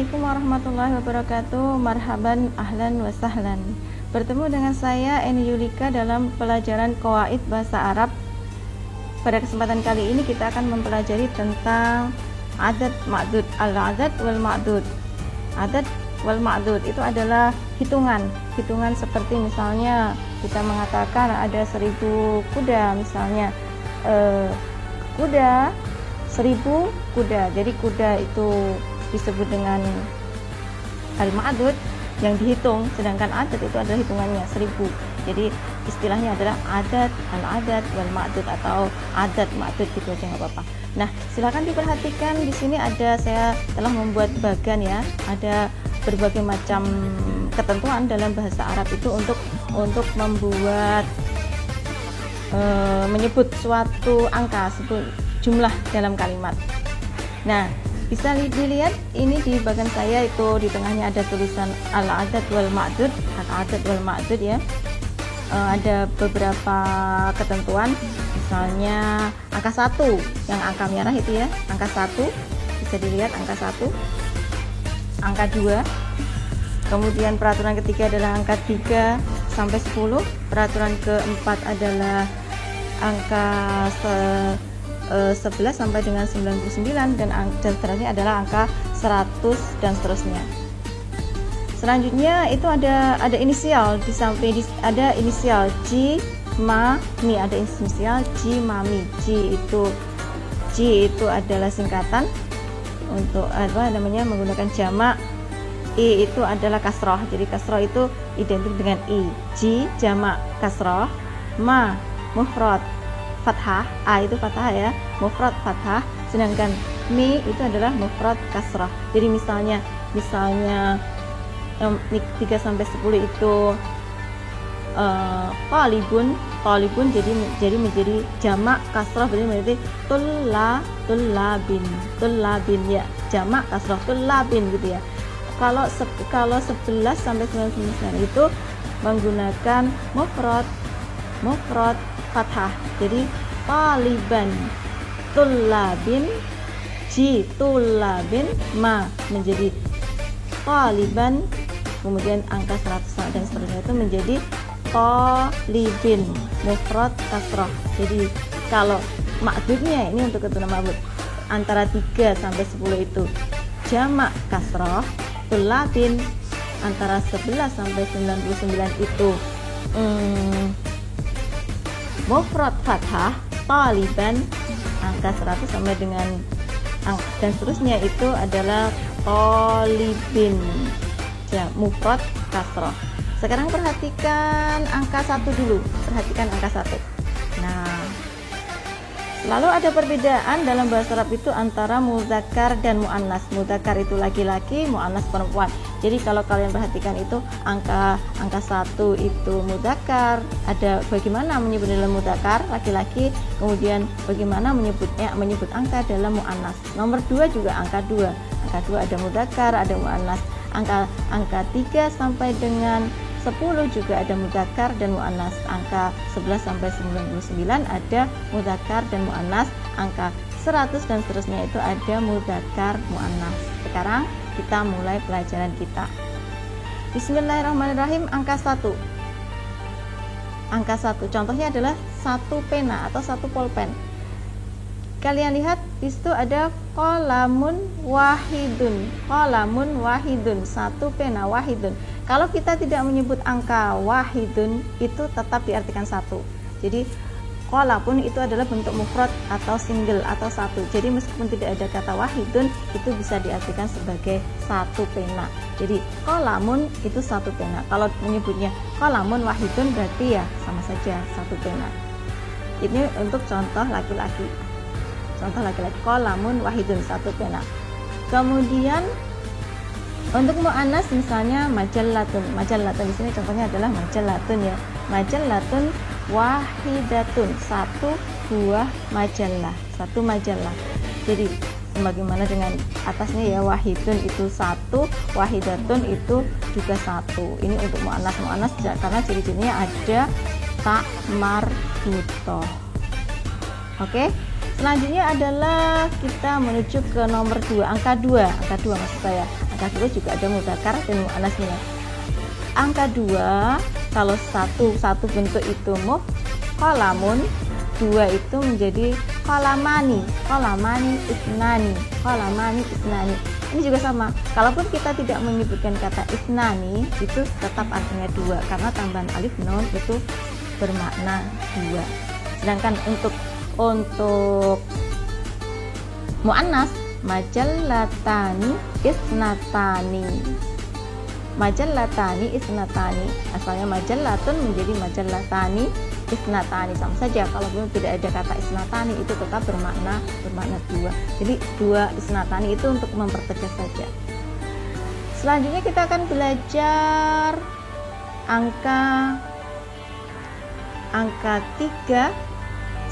Assalamualaikum warahmatullahi wabarakatuh. Marhaban, ahlan wa sahlan. Bertemu dengan saya Eni Yulika dalam pelajaran Qawaid Bahasa Arab. Pada kesempatan kali ini kita akan mempelajari tentang adad ma'dud. Al-adad wal ma'dud. Adad wal ma'dud itu adalah hitungan seperti misalnya kita mengatakan ada 1000 kuda misalnya. Kuda 1000 kuda. Jadi kuda itu disebut dengan al-ma'dud yang dihitung, sedangkan adat itu adalah hitungannya 1000. Jadi istilahnya adalah adat, al-adat wal ma'dud atau adat ma'dud gitu aja nggak apa-apa. Nah, silakan diperhatikan di sini saya telah membuat bagan ya. Ada berbagai macam ketentuan dalam bahasa Arab itu untuk membuat menyebut suatu angka, jumlah dalam kalimat. Nah, bisa dilihat ini di bagian saya itu di tengahnya ada tulisan al-adad wal ma'dud, al-adad wal ma'dud ya. Ada beberapa ketentuan, misalnya angka 1 yang angka merah itu ya, angka 1 bisa dilihat angka 1, angka 2, kemudian peraturan ketiga adalah angka 3 sampai 10, peraturan keempat adalah angka 11 sampai dengan 99 dan seterusnya adalah angka 100 dan seterusnya. Selanjutnya itu ada inisial di samping ada inisial J, Ma, Mi, ada inisial J, Ma, Mi. J itu adalah singkatan untuk menggunakan jamak. I itu adalah kasroh. Jadi kasroh itu identik dengan I. J jamak kasroh, Ma mufrad fathah, A itu fathah ya, mufrad fathah, sedangkan Mi itu adalah mufrad kasrah. Jadi misalnya 3 sampai 10 itu talibun jadi menjadi jamak kasrah, berarti tullabin ya, jamak kasrah tullabin gitu ya. Kalau 11 sampai 99 itu menggunakan mufrad fathah, jadi taliban, tullabin, tullabin, ma menjadi taliban, kemudian angka 100 dan seterusnya itu menjadi talibin, mufrad kasrah. Jadi kalau ma'dudnya ini untuk keturunan ma'dud antara 3 sampai 10 itu jamak kasrah, tullabin antara 11 sampai 99 itu mufrad fathah, taliban angka 100 sampai dengan dan seterusnya itu adalah talibin ya, mufrad kasrah. Sekarang perhatikan angka 1 dulu, perhatikan angka 1. Nah, lalu ada perbedaan dalam bahasa Arab itu antara mudzakkar dan muannas. Mudzakkar itu laki-laki, muannas perempuan. Jadi kalau kalian perhatikan itu angka 1 itu mudzakkar, ada bagaimana menyebut dalam mudzakkar laki-laki, kemudian bagaimana menyebut angka dalam muannas. Nomor 2 juga angka 2. Angka 2 ada mudzakkar, ada muannas. Angka 3 sampai dengan 10 juga ada mudzakkar dan muannas. Angka 11 sampai 99 ada mudzakkar dan muannas. Angka 100 dan seterusnya itu ada mudzakkar muannas. Sekarang kita mulai pelajaran kita. Bismillahirrahmanirrahim. Angka 1. Angka 1 contohnya adalah 1 pena atau 1 pulpen. Kalian lihat di situ ada qalamun wahidun. Qalamun wahidun, 1 pena wahidun. Kalau kita tidak menyebut angka wahidun itu tetap diartikan 1. Jadi qalamun itu adalah bentuk mufrad atau single atau 1. Jadi meskipun tidak ada kata wahidun itu bisa diartikan sebagai 1 pena. Jadi qalamun itu 1 pena. Kalau menyebutnya qalamun wahidun berarti ya sama saja 1 pena. Ini untuk contoh laki-laki. Contoh laki-laki qalamun wahidun, 1 pena. Kemudian untuk muannas misalnya majallatun. Majallatun di sini contohnya adalah majallatun ya. Majallatun wahidatun, 1 buah majalah, 1 majalah. Jadi bagaimana dengan atasnya ya, wahidun itu 1, wahidatun itu juga 1. Ini untuk muannas karena ciri-cirinya ada tak marbutoh. Oke. Selanjutnya adalah kita menuju ke nomor 2, angka 2 maksud saya. angka 2 juga ada mudzakkar dan muannasnya. Angka 2 kalau satu bentuk itu qalamun, 2 itu menjadi qalamani isnani. Ini juga sama, kalaupun kita tidak menyebutkan kata isnani itu tetap artinya 2 karena tambahan alif nun itu bermakna 2. Sedangkan untuk muannas majallatani isnatani. Asalnya majallatun menjadi majallatani isnatani, sama saja. Kalaupun tidak ada kata isnatani itu tetap bermakna 2. Jadi 2 isnatani itu untuk mempertegas saja. Selanjutnya kita akan belajar angka 3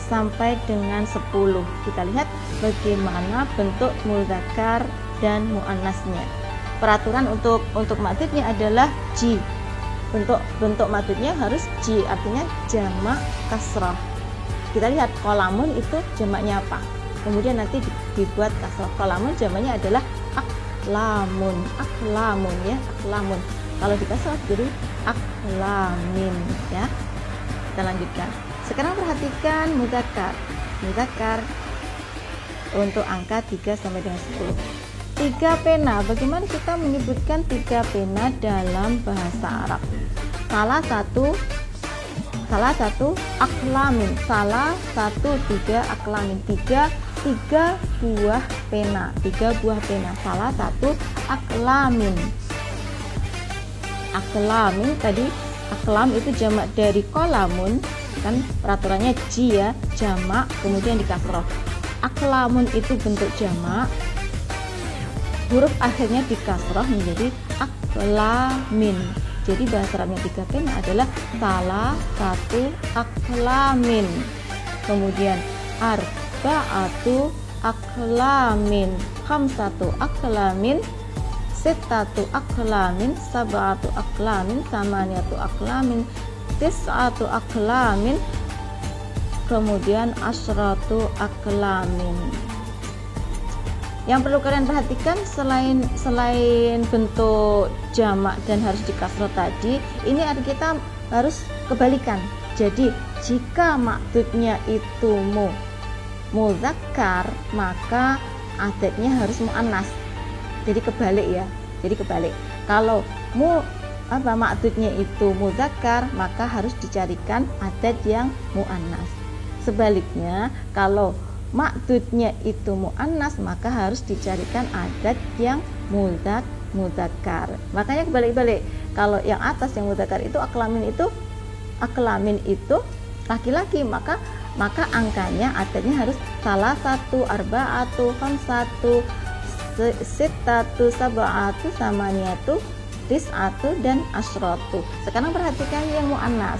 sampai dengan 10. Kita lihat bagaimana bentuk mudzakkar dan muannasnya. Peraturan untuk maddudnya adalah ji. Bentuk maddudnya harus ji, artinya jamak kasrah. Kita lihat qalamun itu jamaknya apa. Kemudian nanti dibuat kasrah. Qalamun jamaknya adalah aklamun ya, aklamun. Kalau dikasrah jadi aklamin ya. Kita lanjutkan. Sekarang perhatikan mudzakkar untuk angka 3 sampai dengan 10. 3 pena. Bagaimana kita menyebutkan 3 pena dalam bahasa Arab? Salah satu aklamin. 3 aklamin. 3 buah pena. Salah satu aklamin. Aklamin tadi, aklam itu jamak dari qalamun, kan peraturannya ji ya, jamak kemudian dikasroh. Aklamun itu bentuk jamak, huruf akhirnya dikasroh menjadi aklamin. Jadi bahasa Arabnya 3 pena adalah salah satu aklamin. Kemudian arba'atu aklamin, khamsatu aklamin, sittatu aklamin, sab'atu aklamin, samaniyatu aklamin, tis'atu aklamin, kemudian asyratu aklamin. Yang perlu kalian perhatikan selain bentuk jamak dan harus dikasroh tadi, ini kita harus kebalikan. Jadi jika maddudnya itu mudzakkar, maka adatnya harus muannas. Jadi kebalik ya. Kalau maddudnya itu mudzakkar, maka harus dicarikan adat yang muannas. Sebaliknya, kalau maddudnya itu muannas, maka harus dicarikan adat yang mudzakkar. Makanya kebalik-balik. Kalau yang atas yang mudzakkar itu aklamin itu laki-laki, maka angkanya adatnya harus salah satu, arba'atu, khamsatu, sittatu, sab'atu, samaniyatu, tis'atu, dan asyratu. Sekarang perhatikan yang muannas.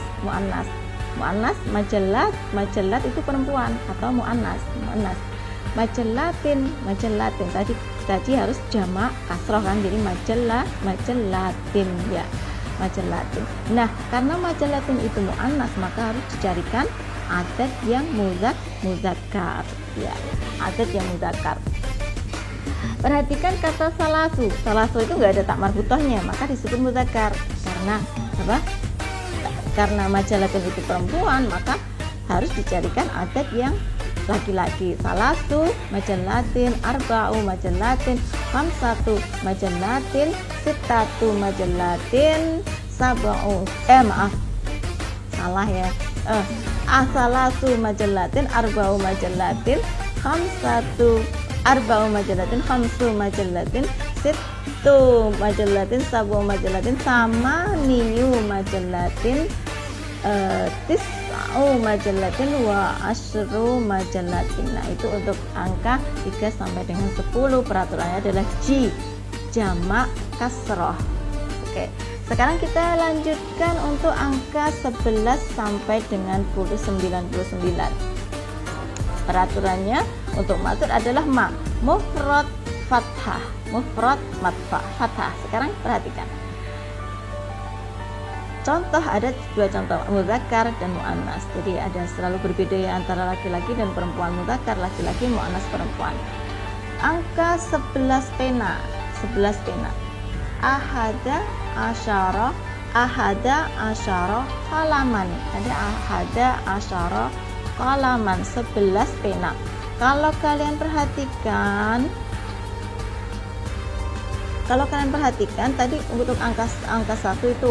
Majallat itu perempuan atau muannas. Majallatin tadi harus jamak kasroh kan, jadi majallatin ya, majallatin. Nah, karena majallatin itu muannas, maka harus dicarikan adat yang mudzakkar ya, adat yang mudzakkar. Perhatikan kata salasu itu nggak ada tak marbutohnya, maka disebut mudzakkar. Karena apa? Karena majallatin itu perempuan, maka harus dicarikan adat yang laki-laki. Salasu majallatin, arba'u majallatin, khamsatu majallatin, sittatu majallatin, sab'u salasu majallatin, arba'u majallatin, khamsatu arba'u majallatin, khamsu majallatin, sittu majallatin, sab'u majallatin, samaniyu majallatin, tis'u majallatin, wa asyru majallatin. Nah, itu untuk angka 3 sampai dengan 10. Peraturannya adalah ji, jamak kasroh. Oke, sekarang kita lanjutkan untuk angka 11 sampai dengan 99. Peraturannya untuk maddud adalah mufrad fathah, fathah. Sekarang perhatikan. Contoh, ada 2 contoh, mudzakkar dan muannas. Jadi ada selalu berbeda ya antara laki-laki dan perempuan. Mudzakkar laki-laki, muannas perempuan. Angka 11 pena. 11 pena. Ahada asyara qalaman. Ada ahada asyara qalaman, 11 pena. Kalau kalian perhatikan tadi untuk angka 1 itu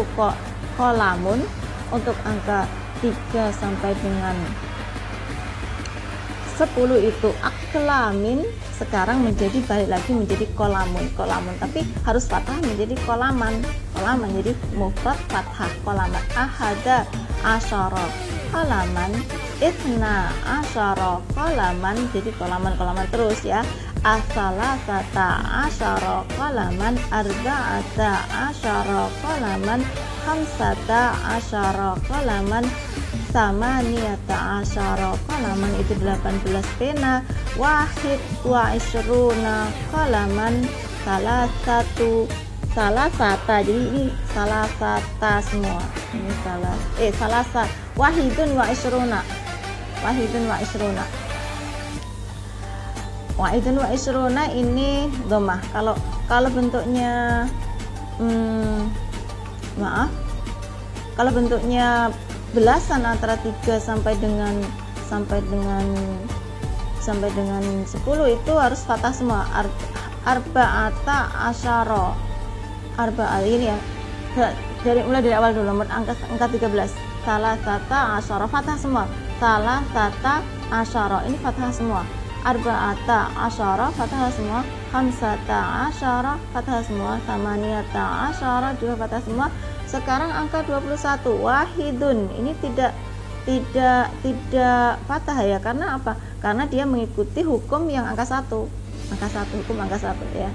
qalamun, untuk angka 3 sampai dengan 10 itu aklamin, sekarang balik lagi menjadi qalamun, tapi harus fathah menjadi qalaman, jadi mufrad fathah qalaman. Ahada asyara qalaman, itsna asyara qalaman, jadi qalaman terus ya. Asalasata asyara qalaman, arba'ata asyara qalaman, khamsata asyara qalaman, samaniyata asyara qalaman, itu 18 pena. Wahid wa isruna qalaman, salasata, jadi ini salasata semua, ini salasa. Wahidun wa isruna, ini dhammah. Kalau bentuknya kalau bentuknya belasan antara 3 sampai dengan 10 itu harus fathah semua. Arba'ata asyara, ini ya, mulai dari awal dulu, angka 13. Salasata asyara, fathah semua. Salasata asyara, ini fathah semua. Arba'ata asyara, fathah semua. Khamsata asyara, fathah semua. Samaniyata asyara, juga fathah semua. Sekarang angka 21, wahidun, ini tidak fathah ya, karena apa? Karena dia mengikuti hukum yang angka 1. Hukum angka 1 ya.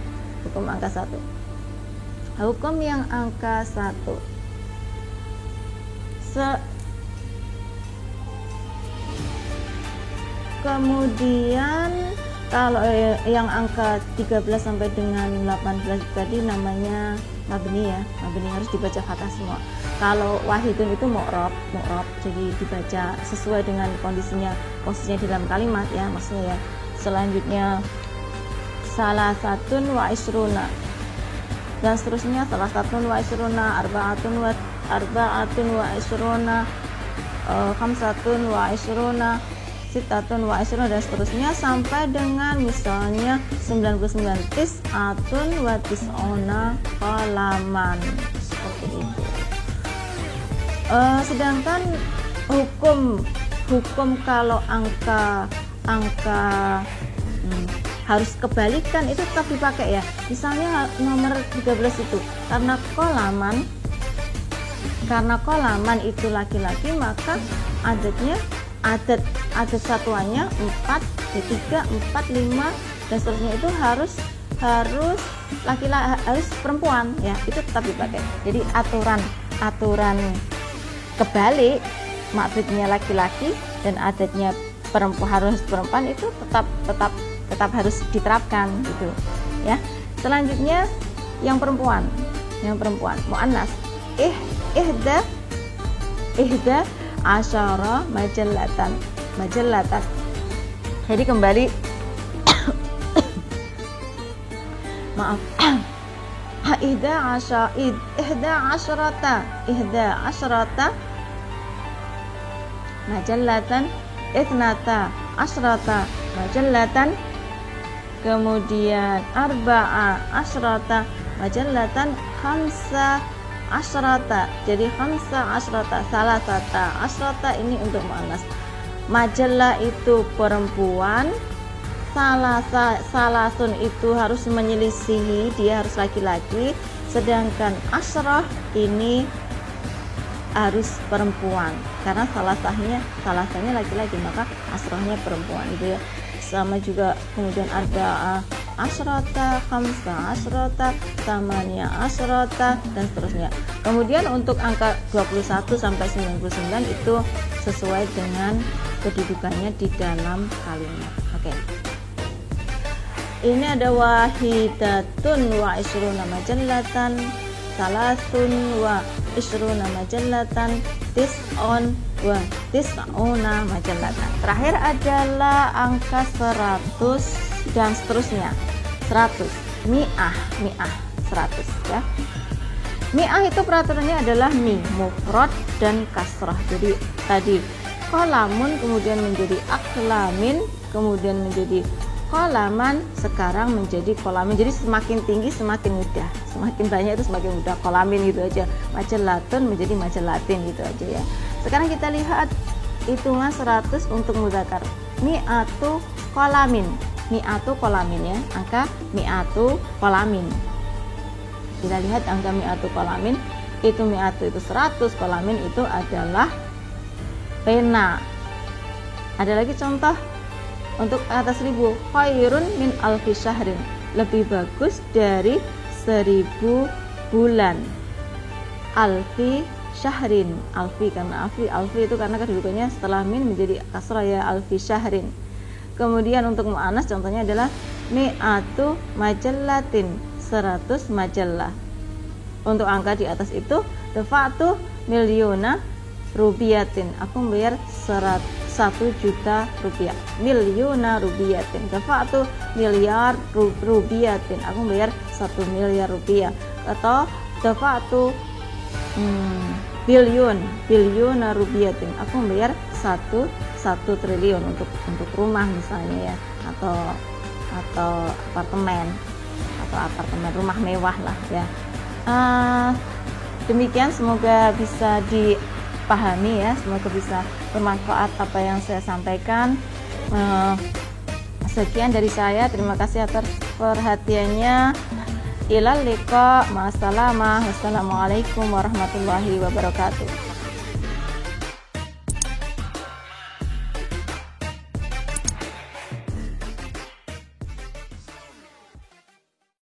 Hukum angka 1. Hukum yang angka 1. Kemudian kalau yang angka 13 sampai dengan 18 tadi namanya mabni ya, mabni harus dibaca fathah semua. Kalau wahidun itu mu'rab, jadi dibaca sesuai dengan posisinya di dalam kalimat ya, maksudnya ya. Selanjutnya salasatun wa isruna, dan seterusnya salasatun wa isruna, arba'atun wa isruna, khamsatun wa isruna, sitatun wa isruna, dan seterusnya sampai dengan misalnya 99, tis'atun wa tis'una qalaman, seperti itu. Sedangkan hukum kalau angka harus kebalikan itu tetap dipakai ya. Misalnya nomor 13 itu karena qalaman itu laki-laki, maka adat satuannya 4, 3, 4, 5 dan seterusnya itu harus laki-laki, harus perempuan ya, itu tetap dipakai. Jadi aturan kebalik, maksudnya laki-laki dan adatnya harus perempuan, itu tetap harus diterapkan gitu ya. Selanjutnya yang perempuan muannas, ihda asyara majallatan. Jadi kembali maaf, ihda asyrata majallatan, ithnata asyrata majallatan, kemudian arba'a asyrata majallatan, khamsa asyrata, jadi khamsa asyrata, salasata asyrata, ini untuk muannas. Majallah itu perempuan, salasun itu harus menyelisihi, dia harus laki-laki, sedangkan asyrah ini harus perempuan, karena salasahnya laki-laki, maka asrahnya perempuan gitu ya. Sama juga kemudian arba'a asyrata, khamsa asyrata, samania asyrata, dan seterusnya. Kemudian untuk angka 21 sampai 99 itu sesuai dengan kedudukannya di dalam kalimat. Oke. Ini ada wahidatun wa isruna majallatan, salasun wa isruna majallatan, tis'un wa tis'una majallatan. Terakhir adalah angka 100 dan seterusnya. 100 mi'ah 100 ya. Mi'ah itu peraturannya adalah mi, mufrad dan kasrah. Jadi tadi qalamun kemudian menjadi aqlamin, kemudian menjadi qalaman, sekarang menjadi qalamin. Jadi semakin tinggi semakin mudah, semakin banyak itu semakin mudah. Qalamin gitu aja. Majallatun menjadi majallatin gitu aja ya. Sekarang kita lihat hitungan 100 untuk mudzakkar. Mi'atu qalamin. Mi'atu qalamin ya. Angka mi'atu qalamin. Kita lihat angka mi'atu qalamin, itu mi'atu itu 100, qalamin itu adalah pena. Ada lagi contoh untuk atas 1000, khairun min alfi syahrin, lebih bagus dari 1000 bulan. Alfi syahrin, alfi karena alfi itu karena kedudukannya setelah min menjadi kasrah ya, alfi syahrin. Kemudian untuk mu'annas contohnya adalah mi'atu majallatin, 100 majallah. Untuk angka di atas itu dafa'tu milyona rubiyatin, aku membayar 1 juta rupiah. Milyona rubiyatin, dafa'tu miliar rubiyatin, aku membayar 1 miliar rupiah. Atau dafa'tu bilyona rubiyatin, aku membayar 1 triliun untuk rumah misalnya ya, atau apartemen rumah mewah lah ya. Demikian, semoga bisa dipahami ya, semoga bisa bermanfaat apa yang saya sampaikan. Sekian dari saya, terima kasih atas perhatiannya. Ilal liqa, ma'assalamah, wassalamualaikum warahmatullahi wabarakatuh.